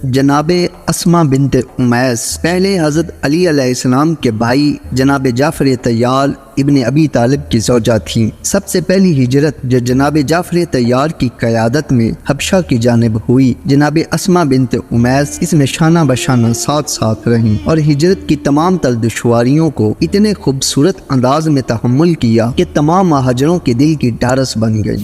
جناب اسما بنت امیس پہلے حضرت علی علیہ السلام کے بھائی جناب جعفر طیار ابن ابی طالب کی زوجہ تھیں۔ سب سے پہلی ہجرت جو جناب جعفر طیار کی قیادت میں حبشہ کی جانب ہوئی، جناب اسما بنت امیس اس میں شانہ بشانہ ساتھ رہیں اور ہجرت کی تمام تر دشواریوں کو اتنے خوبصورت انداز میں تحمل کیا کہ تمام مہاجروں کے دل کی ڈھارس بن گئی۔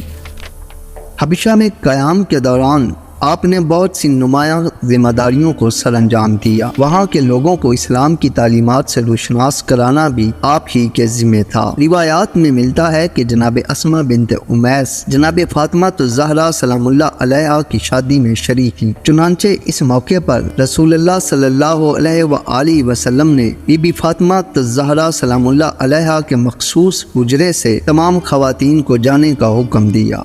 حبشہ میں قیام کے دوران آپ نے بہت سی نمایاں ذمہ داریوں کو سر انجام دیا۔ وہاں کے لوگوں کو اسلام کی تعلیمات سے روشناس کرانا بھی آپ ہی کے ذمہ تھا۔ روایات میں ملتا ہے کہ جناب اسما بنت امیس جناب فاطمہ الزہرا سلام اللہ علیہا کی شادی میں شریک تھیں۔ چنانچہ اس موقع پر رسول اللہ صلی اللہ علیہ وآلہ وسلم نے بی بی فاطمہ الزہرا سلام اللہ علیہا کے مخصوص حجرے سے تمام خواتین کو جانے کا حکم دیا۔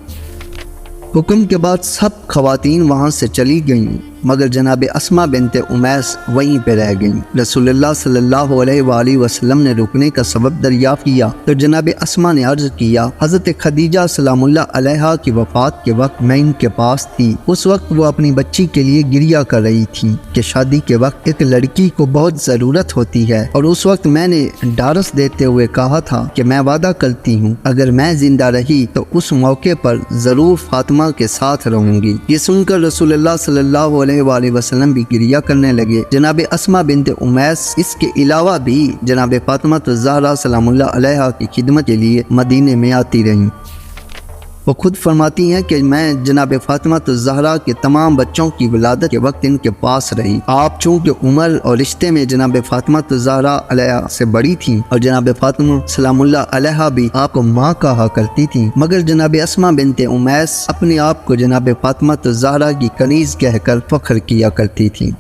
حکم کے بعد سب خواتین وہاں سے چلی گئیں، مگر جناب اسما بنت امیس وہیں پہ رہ گئیں۔ رسول اللہ صلی اللہ علیہ وآلہ وسلم نے رکنے کا سبب دریافت کیا تو جناب اسما نے عرض کیا، حضرت خدیجہ سلام اللہ علیہا کی وفات کے وقت میں ان کے پاس تھی۔ اس وقت وہ اپنی بچی کے لیے گریہ کر رہی تھی کہ شادی کے وقت ایک لڑکی کو بہت ضرورت ہوتی ہے، اور اس وقت میں نے ڈھارس دیتے ہوئے کہا تھا کہ میں وعدہ کرتی ہوں اگر میں زندہ رہی تو اس موقع پر ضرور فاطمہ کے ساتھ رہوں گی۔ یہ سن کر رسول اللہ صلی اللہ علیہ وآلہ وسلم بھی گریہ کرنے لگے۔ جناب اسما بنت امیس اس کے علاوہ بھی جناب فاطمہ الزہرا سلام اللہ علیہا کی خدمت کے لیے مدینے میں آتی رہیں۔ وہ خود فرماتی ہیں کہ میں جناب فاطمہ الزہرا کے تمام بچوں کی ولادت کے وقت ان کے پاس رہی۔ آپ چونکہ عمر اور رشتے میں جناب فاطمہ الزہرا علیہا سے بڑی تھیں اور جناب فاطمہ سلام اللہ علیہا بھی آپ کو ماں کہا کرتی تھیں، مگر جناب اسما بنت امیس اپنے آپ کو جناب فاطمہ الزہرا کی کنیز کہہ کر فخر کیا کرتی تھیں۔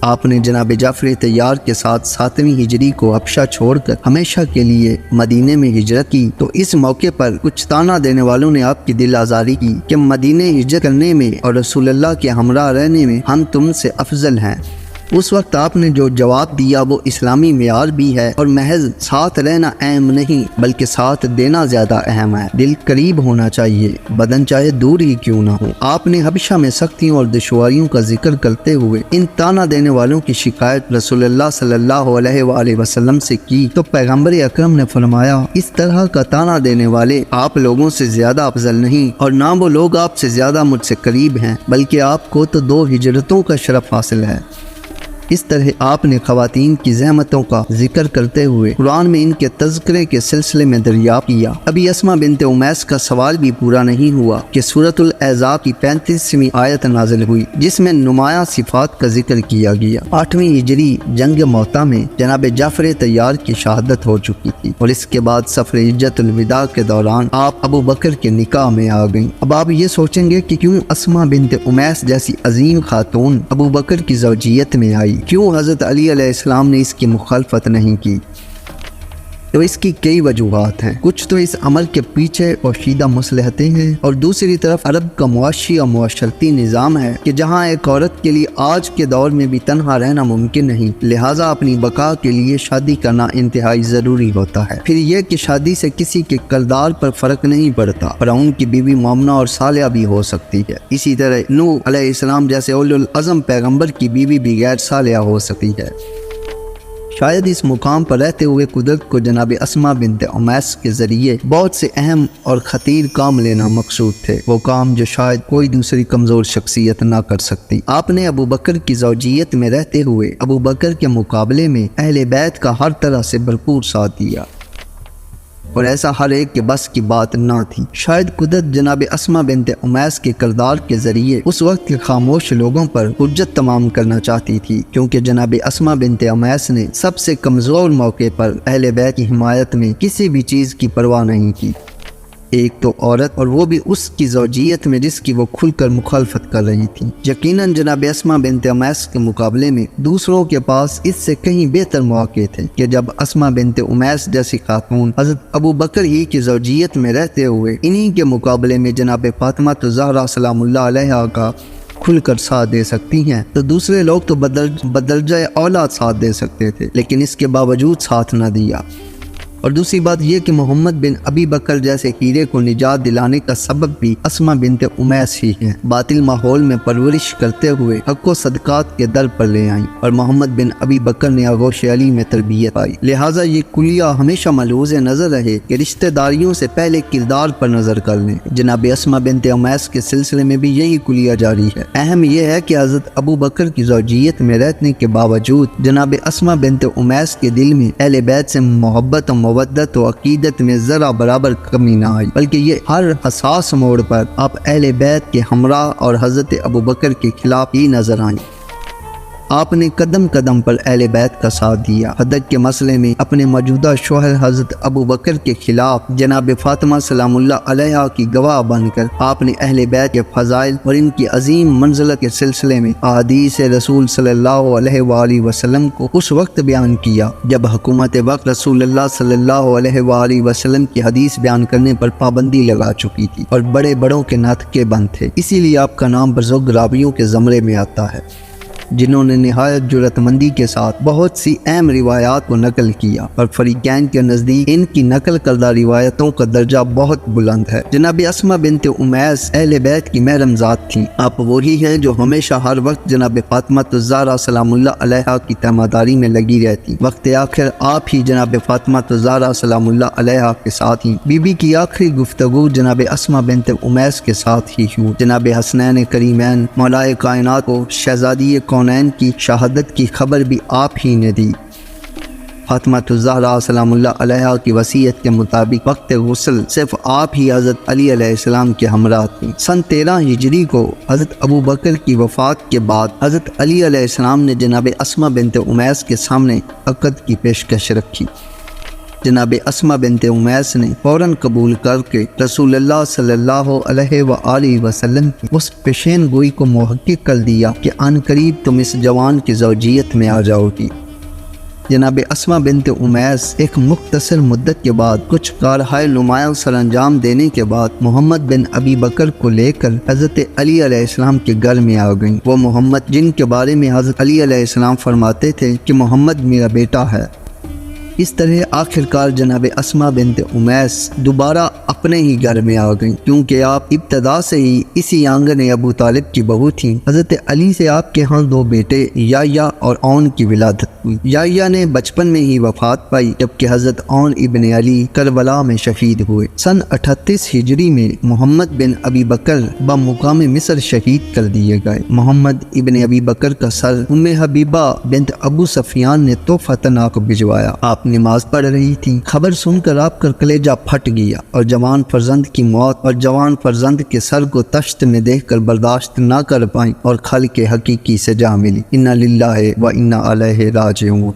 آپ نے جناب جعفر طیار کے ساتھ 7ویں ہجری کو حبشہ چھوڑ کر ہمیشہ کے لیے مدینے میں ہجرت کی، تو اس موقع پر کچھ طعنہ دینے والوں نے آپ کی دل آزاری کی کہ مدینے ہجرت کرنے میں اور رسول اللہ کے ہمراہ رہنے میں ہم تم سے افضل ہیں۔ اس وقت آپ نے جو جواب دیا وہ اسلامی معیار بھی ہے، اور محض ساتھ رہنا اہم نہیں بلکہ ساتھ دینا زیادہ اہم ہے۔ دل قریب ہونا چاہیے، بدن چاہے دور ہی کیوں نہ ہو۔ آپ نے حبشہ میں سختیوں اور دشواریوں کا ذکر کرتے ہوئے ان طعنہ دینے والوں کی شکایت رسول اللہ صلی اللہ علیہ وآلہ وسلم سے کی تو پیغمبر اکرم نے فرمایا، اس طرح کا طعنہ دینے والے آپ لوگوں سے زیادہ افضل نہیں، اور نہ وہ لوگ آپ سے زیادہ مجھ سے قریب ہیں، بلکہ آپ کو تو 2 ہجرتوں کا شرف حاصل ہے۔ اس طرح آپ نے خواتین کی زحمتوں کا ذکر کرتے ہوئے قرآن میں ان کے تذکرے کے سلسلے میں دریافت کیا۔ ابھی اسما بنت امیس کا سوال بھی پورا نہیں ہوا کہ سورۃ الاحزاب کی 35ویں آیت نازل ہوئی، جس میں نمایاں صفات کا ذکر کیا گیا۔ 8ویں ہجری جنگ موطا میں جناب جعفر طیار کی شہادت ہو چکی تھی، اور اس کے بعد سفر حجۃ الوداع کے دوران آپ ابو بکر کے نکاح میں آ گئیں۔ اب آپ یہ سوچیں گے کہ کیوں اسما بنت امیس جیسی عظیم خاتون ابو بکر کی زوجیت میں آئی، کیوں حضرت علی علیہ السلام نے اس کی مخالفت نہیں کی؟ تو اس کی کئی وجوہات ہیں۔ کچھ تو اس عمل کے پیچھے پوشیدہ مصلحتیں ہیں، اور دوسری طرف عرب کا معاشی اور معاشرتی نظام ہے کہ جہاں ایک عورت کے لیے آج کے دور میں بھی تنہا رہنا ممکن نہیں، لہٰذا اپنی بقا کے لیے شادی کرنا انتہائی ضروری ہوتا ہے۔ پھر یہ کہ شادی سے کسی کے کردار پر فرق نہیں پڑتا، فرعون کی بیوی مومنہ اور صالحہ بھی ہو سکتی ہے، اسی طرح نوح علیہ السلام جیسے اولو العزم پیغمبر کی بیوی بھی غیر صالحہ ہو سکتی ہے۔ شاید اس مقام پر رہتے ہوئے قدرت کو جناب اسما بنت امیس کے ذریعے بہت سے اہم اور خطیر کام لینا مقصود تھے، وہ کام جو شاید کوئی دوسری کمزور شخصیت نہ کر سکتی۔ آپ نے ابو بکر کی زوجیت میں رہتے ہوئے ابو بکر کے مقابلے میں اہل بیت کا ہر طرح سے بھرپور ساتھ دیا، اور ایسا ہر ایک کے بس کی بات نہ تھی۔ شاید قدرت جناب اسما بنت امیس کے کردار کے ذریعے اس وقت کے خاموش لوگوں پر حجت تمام کرنا چاہتی تھی، کیونکہ جناب اسما بنت امیس نے سب سے کمزور موقع پر اہل بیت کی حمایت میں کسی بھی چیز کی پرواہ نہیں کی، ایک تو عورت، اور وہ بھی اس کی زوجیت میں جس کی وہ کھل کر مخالفت کر رہی تھی۔ یقیناً جناب اسما بنت امیس کے مقابلے میں دوسروں کے پاس اس سے کہیں بہتر مواقع تھے کہ جب اسما بنت امیس جیسی خاتون حضرت ابو بکر ہی کی زوجیت میں رہتے ہوئے انہی کے مقابلے میں جناب فاطمہ الزہرا سلام اللہ علیہا کا کھل کر ساتھ دے سکتی ہیں، تو دوسرے لوگ تو بدرجہ اولاد ساتھ دے سکتے تھے، لیکن اس کے باوجود ساتھ نہ دیا۔ اور دوسری بات یہ کہ محمد بن ابی بکر جیسے ہیرے کو نجات دلانے کا سبب بھی اسما بنت امیس ہی ہے۔ باطل ماحول میں پرورش کرتے ہوئے حق و صدقات کے در پر لے آئیں اور محمد بن ابی بکر نے آغوش علی میں تربیت پائی۔ لہٰذا یہ کلیہ ہمیشہ ملحوظ نظر رہے کہ رشتہ داریوں سے پہلے کردار پر نظر کر لیں۔ جناب اسما بنت امیس کے سلسلے میں بھی یہی کلیہ جاری ہے۔ اہم یہ ہے کہ حضرت ابو بکر کی زوجیت میں رہنے کے باوجود جناب اسما بنت امیس کے دل میں اہل بیت سے محبت و مودت و عقیدت میں ذرا برابر کمی نہ آئی، بلکہ یہ ہر حساس موڑ پر آپ اہل بیت کے ہمراہ اور حضرت ابو بکر کے خلاف ہی نظر آئیں۔ آپ نے قدم قدم پر اہل بیت کا ساتھ دیا۔ حدق کے مسئلے میں اپنے موجودہ شوہر حضرت ابو بکر کے خلاف جناب فاطمہ سلام اللہ علیہا کی گواہ بن کر آپ نے اہل بیت کے فضائل اور ان کی عظیم منزلت کے سلسلے میں احادیث رسول صلی اللہ علیہ وآلہ وسلم کو اس وقت بیان کیا جب حکومت وقت رسول اللہ صلی اللہ علیہ وآلہ وسلم کی حدیث بیان کرنے پر پابندی لگا چکی تھی اور بڑے بڑوں کے ناطقے بند تھے۔ اسی لیے آپ کا نام بزرگ راویوں کے زمرے میں آتا ہے جنہوں نے نہایت جرأت مندی کے ساتھ بہت سی اہم روایات کو نقل کیا، اور فریقین کے نزدیک ان کی نقل کردہ روایتوں کا درجہ بہت بلند ہے۔ جناب اسما بنت امیس اہل بیت کی محرم ذات تھیں۔ آپ وہی ہیں جو ہمیشہ ہر وقت جناب فاطمہ الزہرا سلام اللہ علیہا کی تیمارداری میں لگی رہتی۔ وقت آخر آپ ہی جناب فاطمہ الزہرا سلام اللہ علیہا کے ساتھ ہی بی بی کی آخری گفتگو جناب اسما بنت امیس کے ساتھ ہی ہوئی۔ جناب حسنین کریمین مولائے کائنات کو شہزادی کونین کی شہادت کی خبر بھی آپ ہی نے دی۔ فاطمہ الزہرا سلام اللہ علیہا کی وصیت کے مطابق وقت غسل صرف آپ ہی حضرت علی علیہ السلام کے ہمراہ تھیں۔ سن 13 ہجری کو حضرت ابو بکر کی وفات کے بعد حضرت علی علیہ السلام نے جناب اسما بنت امیس کے سامنے عقد کی پیشکش رکھی۔ جناب اسما بنت امیس نے فوراً قبول کر کے رسول اللہ صلی اللہ علیہ وآلہ وسلم کی اس پیشین گوئی کو محقق کر دیا کہ عن قریب تم اس جوان کی زوجیت میں آ جاؤ گی۔ جناب اسما بنت امیس ایک مختصر مدت کے بعد کچھ کارہائے نمایاں سر انجام دینے کے بعد محمد بن ابی بکر کو لے کر حضرت علی علیہ السلام کے گھر میں آ گئیں۔ وہ محمد جن کے بارے میں حضرت علی علیہ السلام فرماتے تھے کہ محمد میرا بیٹا ہے۔ اس طرح آخرکار جناب اسما بنت امیس دوبارہ اپنے ہی گھر میں آ گئیں، کیونکہ آپ ابتدا سے ہی اسی آنگن ابو طالب کی بہو تھیں۔ حضرت علی سے آپ کے ہاں 2 بیٹے یحییٰ اور عون کی ولادت ہوئی۔ یحییٰ نے بچپن میں ہی وفات پائی، جبکہ حضرت عون ابن علی کربلا میں شہید ہوئے۔ سن 38 ہجری میں محمد بن ابی بکر بمقام مصر شہید کر دیے گئے۔ محمد ابن ابی بکر کا سر ام حبیبہ بنت ابو سفیان نے تحفۃً آپ کو بھجوایا۔ آپ نماز پڑھ رہی تھی، خبر سن کر آپ کا کلیجہ پھٹ گیا اور جوان فرزند کی موت اور جوان فرزند کے سر کو تشت میں دیکھ کر برداشت نہ کر پائیں اور خلق حقیقی سے جا ملی۔ انا للہ و انا الیہ راجعون۔